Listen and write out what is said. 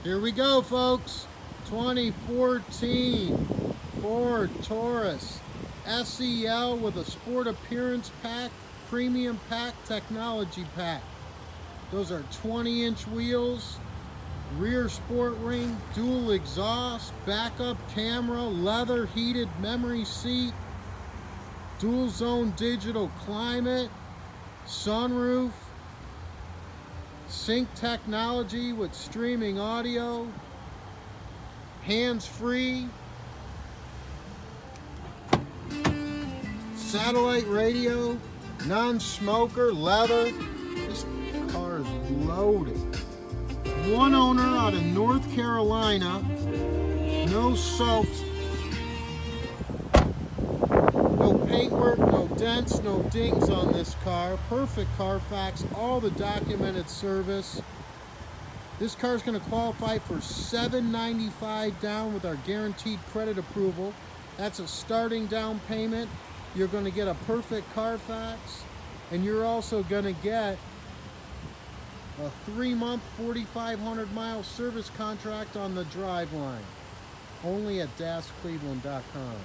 Here we go, folks. 2014 Ford Taurus SEL with a Sport Appearance Pack, Premium Pack, Technology Pack. Those are 20-inch wheels, rear sport ring, dual exhaust, backup camera, leather heated memory seat, dual zone digital climate, sunroof, sync technology with streaming audio, hands-free, satellite radio, non-smoker, leather. This car is loaded. One owner out of North Carolina, no salts, no paintwork, no dents, no dings on this car. Perfect Carfax, all the documented service. This car is going to qualify for $795 down with our guaranteed credit approval. That's a starting down payment. You're going to get a perfect Carfax, and you're also going to get a 3-month, 4,500-mile service contract on the driveline. Only at DasCleveland.com.